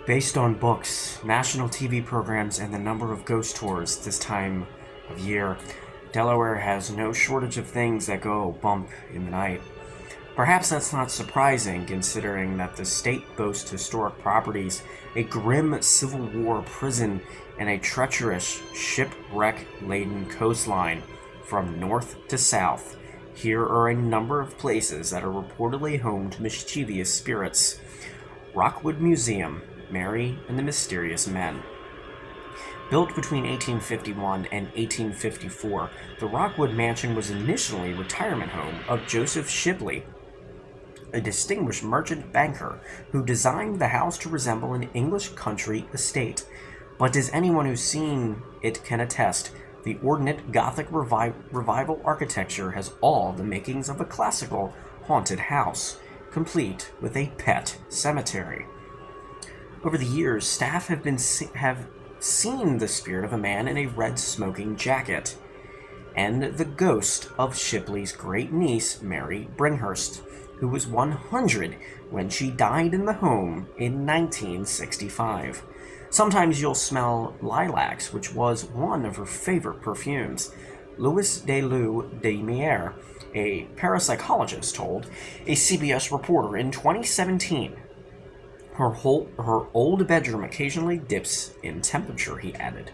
Based on books, national TV programs, and the number of ghost tours this time of year, Delaware has no shortage of things that go bump in the night. Perhaps that's not surprising, considering that the state boasts historic properties, a grim Civil War prison, and a treacherous shipwreck-laden coastline. From north to south, here are a number of places that are reportedly home to mischievous spirits. Rockwood Museum, Mary and the Mysterious Men. Built between 1851 and 1854, the Rockwood Mansion was initially a retirement home of Joseph Shipley, a distinguished merchant banker who designed the house to resemble an English country estate. But as anyone who's seen it can attest, the ornate Gothic revival architecture has all the makings of a classical haunted house, complete with a pet cemetery. Over the years, staff have seen the spirit of a man in a red smoking jacket, and the ghost of Shipley's great niece, Mary Bringhurst, who was 100 when she died in the home in 1965. Sometimes you'll smell lilacs, which was one of her favorite perfumes. Louis de Mier, a parapsychologist, told a CBS reporter in 2017, her old bedroom occasionally dips in temperature, he added.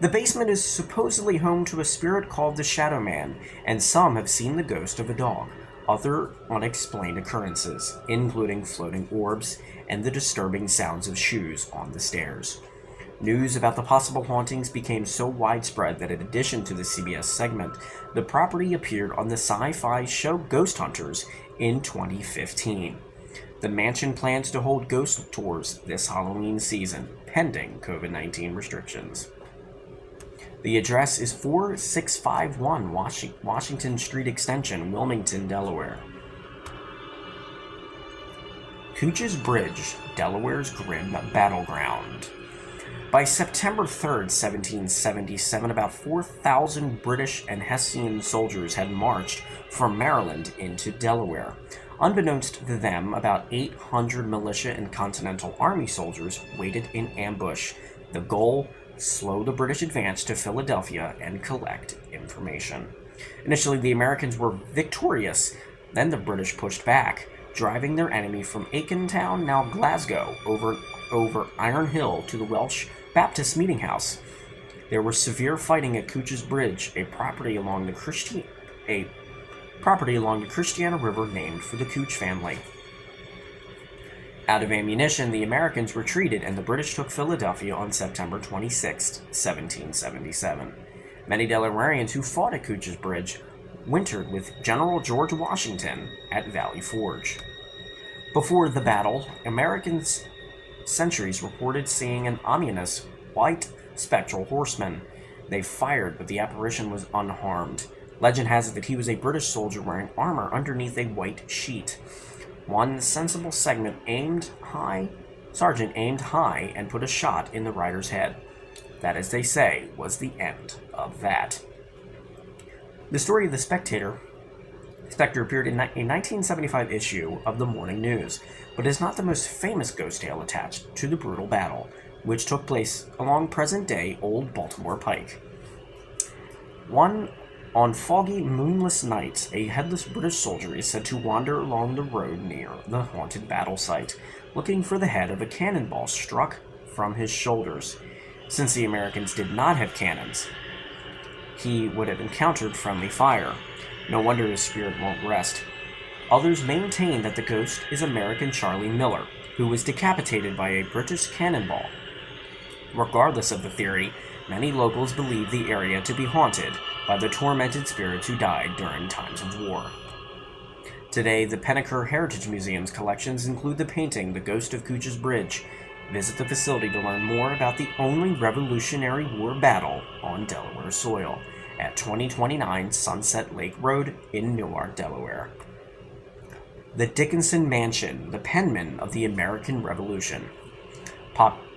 The basement is supposedly home to a spirit called the Shadow Man, and some have seen the ghost of a dog. Other unexplained occurrences, including floating orbs and the disturbing sounds of shoes on the stairs. News about the possible hauntings became so widespread that in addition to the CBS segment, the property appeared on the sci-fi show Ghost Hunters in 2015. The mansion plans to hold ghost tours this Halloween season, pending COVID-19 restrictions. The address is 4651 Washington Street Extension, Wilmington, Delaware. Cooch's Bridge, Delaware's grim battleground. By September 3, 1777, about 4,000 British and Hessian soldiers had marched from Maryland into Delaware. Unbeknownst to them, about 800 militia and Continental Army soldiers waited in ambush. The goal: slow the British advance to Philadelphia and collect information. Initially, the Americans were victorious. Then the British pushed back, driving their enemy from Aikentown, now Glasgow, over Iron Hill to the Welsh Baptist Meeting House. There was severe fighting at Cooch's Bridge, a property along the Christiana River named for the Cooch family. Out of ammunition, the Americans retreated, and the British took Philadelphia on September 26, 1777. Many Delawareans who fought at Cooch's Bridge wintered with General George Washington at Valley Forge. Before the battle, American sentries reported seeing an ominous white spectral horseman. They fired, but the apparition was unharmed. Legend has it that he was a British soldier wearing armor underneath a white sheet. One sensible sergeant aimed high and put a shot in the rider's head. That, as they say, was the end of that. The story of the Spectre appeared in a 1975 issue of the Morning News, but is not the most famous ghost tale attached to the brutal battle, which took place along present-day Old Baltimore Pike. On foggy, moonless nights, a headless British soldier is said to wander along the road near the haunted battle site, looking for the head of a cannonball struck from his shoulders. Since the Americans did not have cannons, he would have encountered friendly fire. No wonder his spirit won't rest. Others maintain that the ghost is American Charlie Miller, who was decapitated by a British cannonball. Regardless of the theory, many locals believe the area to be haunted by the tormented spirits who died during times of war. Today, the Pennaker Heritage Museum's collections include the painting The Ghost of Cooch's Bridge. Visit the facility to learn more about the only Revolutionary War battle on Delaware soil at 2029 Sunset Lake Road in Newark, Delaware. The Dickinson Mansion, the penman of the American Revolution.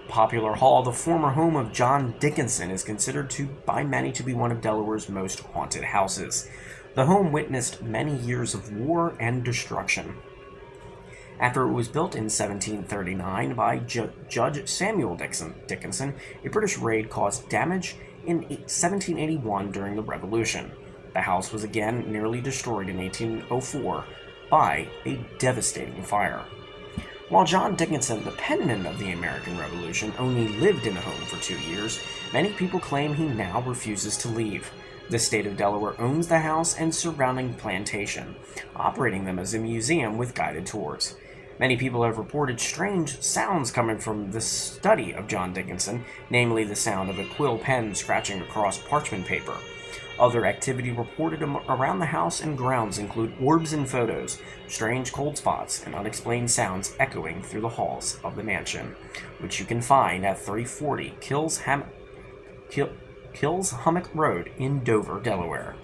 Popular Hall, the former home of John Dickinson, is considered by many to be one of Delaware's most haunted houses. The home witnessed many years of war and destruction. After it was built in 1739 by Judge Samuel Dickinson, a British raid caused damage in 1781 during the Revolution. The house was again nearly destroyed in 1804 by a devastating fire. While John Dickinson, the penman of the American Revolution, only lived in the home for 2 years, many people claim he now refuses to leave. The state of Delaware owns the house and surrounding plantation, operating them as a museum with guided tours. Many people have reported strange sounds coming from the study of John Dickinson, namely the sound of a quill pen scratching across parchment paper. Other activity reported around the house and grounds include orbs and photos, strange cold spots, and unexplained sounds echoing through the halls of the mansion, which you can find at 340 Kills Hummock Road in Dover, Delaware.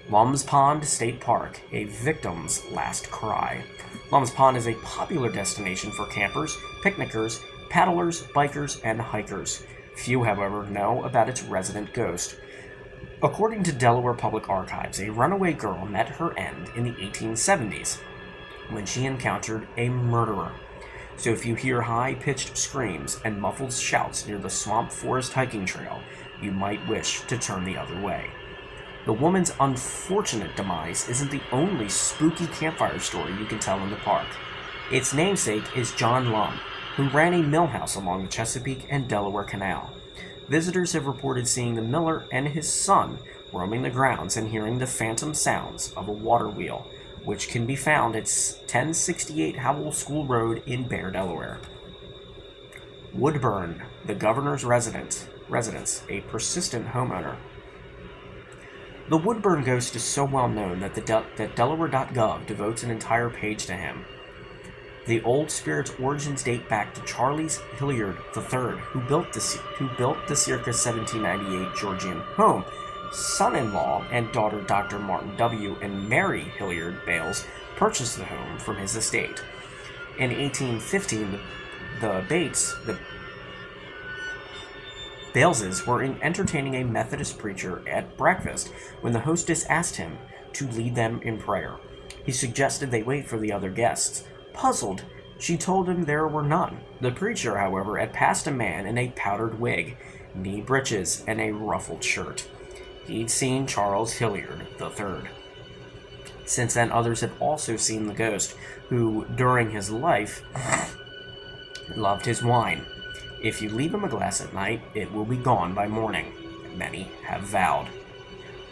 Lum's Pond State Park, a victim's last cry. Lum's Pond is a popular destination for campers, picnickers, paddlers, bikers, and hikers. Few, however, know about its resident ghost. According to Delaware Public Archives, a runaway girl met her end in the 1870s when she encountered a murderer. So if you hear high-pitched screams and muffled shouts near the Swamp Forest hiking trail, you might wish to turn the other way. The woman's unfortunate demise isn't the only spooky campfire story you can tell in the park. Its namesake is John Lum, who ran a mill house along the Chesapeake and Delaware Canal. Visitors have reported seeing the miller and his son roaming the grounds and hearing the phantom sounds of a water wheel, which can be found at 1068 Howell School Road in Bear, Delaware. Woodburn, the governor's residence, a persistent homeowner. The Woodburn ghost is so well known that Delaware.gov devotes an entire page to him. The old spirit's origins date back to Charles Hilliard III, who built the circa 1798 Georgian home. Son-in-law and daughter Dr. Martin W. and Mary Hilliard Bales purchased the home from his estate. In 1815, the Baleses were entertaining a Methodist preacher at breakfast when the hostess asked him to lead them in prayer. He suggested they wait for the other guests. Puzzled, she told him there were none. The preacher, however, had passed a man in a powdered wig, knee breeches, and a ruffled shirt. He'd seen Charles Hilliard III. Since then, others have also seen the ghost, who, during his life, loved his wine. If you leave him a glass at night, it will be gone by morning, many have vowed.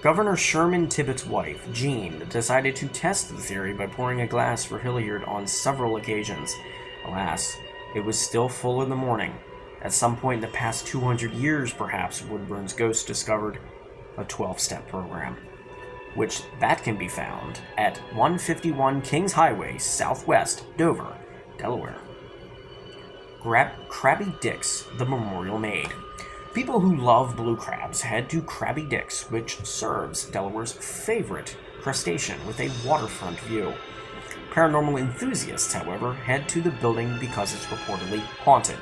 Governor Sherman Tibbetts' wife, Jean, decided to test the theory by pouring a glass for Hilliard on several occasions. Alas, it was still full in the morning. At some point in the past 200 years, perhaps, Woodburn's ghost discovered a 12-step program, which that can be found at 151 Kings Highway, Southwest, Dover, Delaware. Krabby Dick's, the Memorial Maid. People who love blue crabs head to Krabby Dick's, which serves Delaware's favorite crustacean with a waterfront view. Paranormal enthusiasts, however, head to the building because it's reportedly haunted.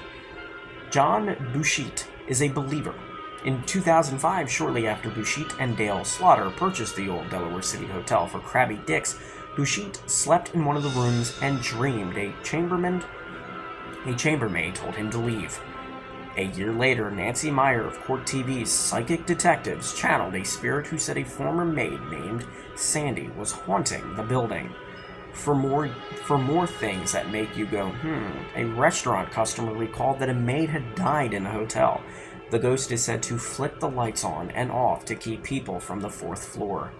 John Bouchette is a believer. In 2005, shortly after Bouchette and Dale Slaughter purchased the old Delaware City Hotel for Krabby Dick's, Bouchette slept in one of the rooms and dreamed a chambermaid told him to leave. A year later, Nancy Meyer of Court TV's Psychic Detectives channeled a spirit who said a former maid named Sandy was haunting the building. For more things that make you go, a restaurant customer recalled that a maid had died in the hotel. The ghost is said to flick the lights on and off to keep people from the 4th floor.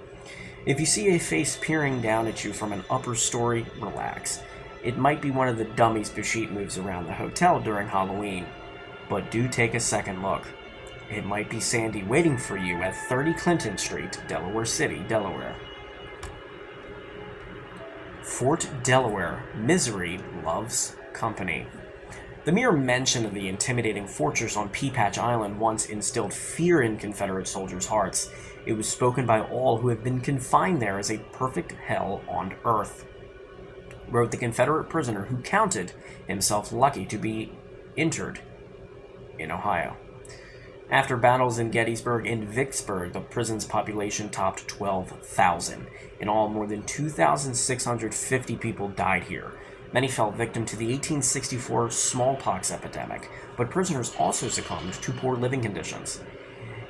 If you see a face peering down at you from an upper story, relax. It might be one of the dummies Bouchette moves around the hotel during Halloween. But do take a second look. It might be Sandy waiting for you at 30 Clinton Street, Delaware City, Delaware. Fort Delaware, misery loves company. The mere mention of the intimidating fortress on Pea Patch Island once instilled fear in Confederate soldiers' hearts. It was spoken by all who have been confined there as a perfect hell on earth, wrote the Confederate prisoner who counted himself lucky to be interred in Ohio. After battles in Gettysburg and Vicksburg, the prison's population topped 12,000. In all, more than 2,650 people died here. Many fell victim to the 1864 smallpox epidemic, but prisoners also succumbed to poor living conditions.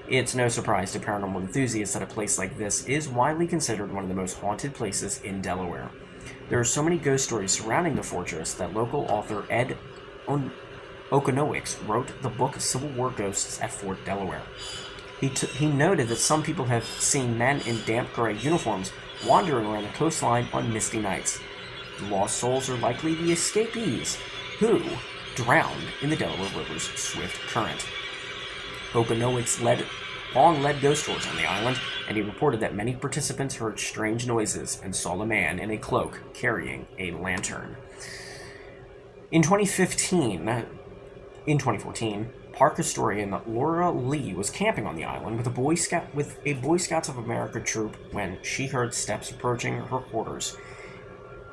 It's no surprise to paranormal enthusiasts that a place like this is widely considered one of the most haunted places in Delaware. There are so many ghost stories surrounding the fortress that local author Ed Okonowicz wrote the book Civil War Ghosts at Fort Delaware. He noted that some people have seen men in damp gray uniforms wandering around the coastline on misty nights. The lost souls are likely the escapees who drowned in the Delaware River's swift current. Okonowicz led ghost tours on the island, and he reported that many participants heard strange noises and saw a man in a cloak carrying a lantern. In 2014, park historian Laura Lee was camping on the island with a Boy Scouts of America troop when she heard steps approaching her quarters.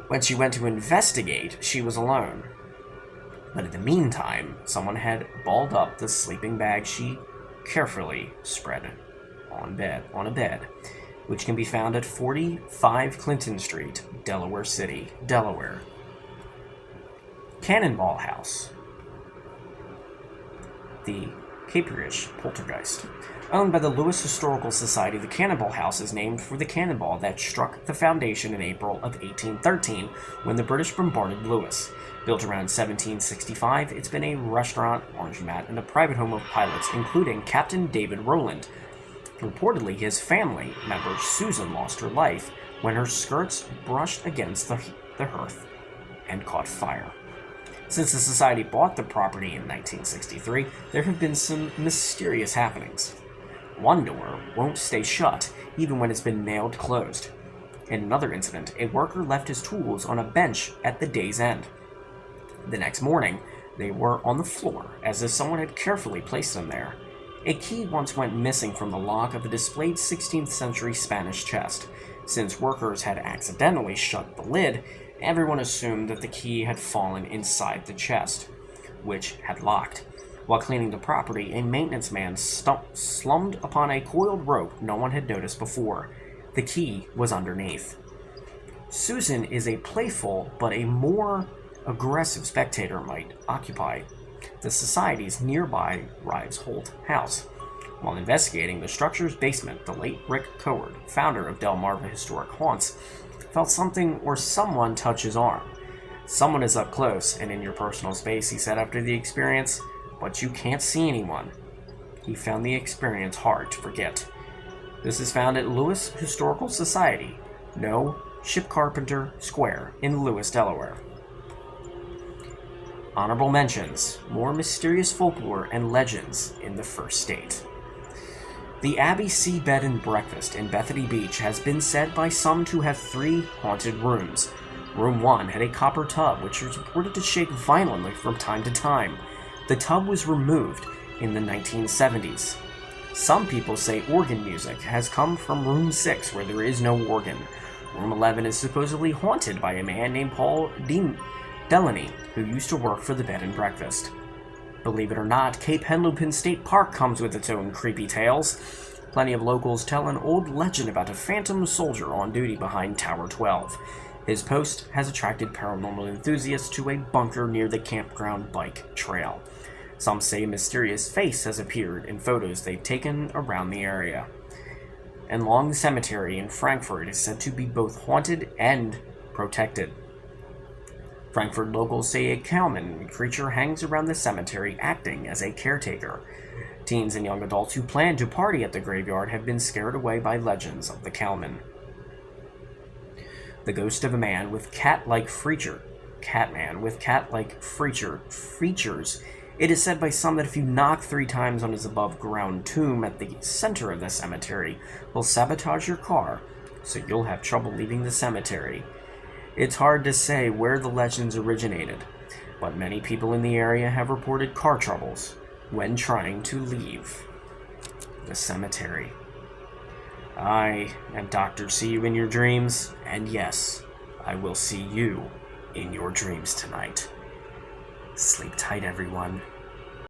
When she went to investigate, she was alone. But in the meantime, someone had balled up the sleeping bag she carefully spread on a bed, which can be found at 45 Clinton Street, Delaware City, Delaware. Cannonball House. The Caperish Poltergeist. Owned by the Lewis Historical Society, the Cannonball House is named for the cannonball that struck the foundation in April of 1813 when the British bombarded Lewis. Built around 1765, it's been a restaurant, laundromat, and a private home of pilots, including Captain David Rowland. Reportedly, his family member Susan lost her life when her skirts brushed against the hearth and caught fire. Since the society bought the property in 1963, there have been some mysterious happenings. One door won't stay shut, even when it's been nailed closed. In another incident, a worker left his tools on a bench at the day's end. The next morning, they were on the floor, as if someone had carefully placed them there. A key once went missing from the lock of a displayed 16th century Spanish chest. Since workers had accidentally shut the lid, everyone assumed that the key had fallen inside the chest, which had locked. While cleaning the property, a maintenance man slumped upon a coiled rope no one had noticed before. The key was underneath. Susan is a playful but a more aggressive spectator might occupy the society's nearby Rives Holt house. While investigating the structure's basement, the late Rick Coward, founder of Delmarva Historic Haunts, felt something or someone touch his arm. Someone is up close and in your personal space, he said after the experience, but you can't see anyone. He found the experience hard to forget. This is found at Lewis Historical Society, No. Ship Carpenter Square in Lewis, Delaware. Honorable mentions, more mysterious folklore and legends in the first state. The Abbey Sea Bed and Breakfast in Bethany Beach has been said by some to have 3 haunted rooms. Room 1 had a copper tub which was reported to shake violently from time to time. The tub was removed in the 1970s. Some people say organ music has come from Room 6 where there is no organ. Room 11 is supposedly haunted by a man named Paul Delaney, who used to work for the bed and breakfast. Believe it or not, Cape Henlopen State Park comes with its own creepy tales. Plenty of locals tell an old legend about a phantom soldier on duty behind Tower 12. His post has attracted paranormal enthusiasts to a bunker near the campground bike trail. Some say a mysterious face has appeared in photos they've taken around the area. And Long Cemetery in Frankfort is said to be both haunted and protected. Frankfurt locals say a cowman creature hangs around the cemetery acting as a caretaker. Teens and young adults who plan to party at the graveyard have been scared away by legends of the cowman. The ghost of a man with cat-like features. It is said by some that if you knock 3 times on his above-ground tomb at the center of the cemetery, will sabotage your car, so you'll have trouble leaving the cemetery. It's hard to say where the legends originated, but many people in the area have reported car troubles when trying to leave the cemetery. I am Dr. See You in Your Dreams, and yes, I will see you in your dreams tonight. Sleep tight, everyone.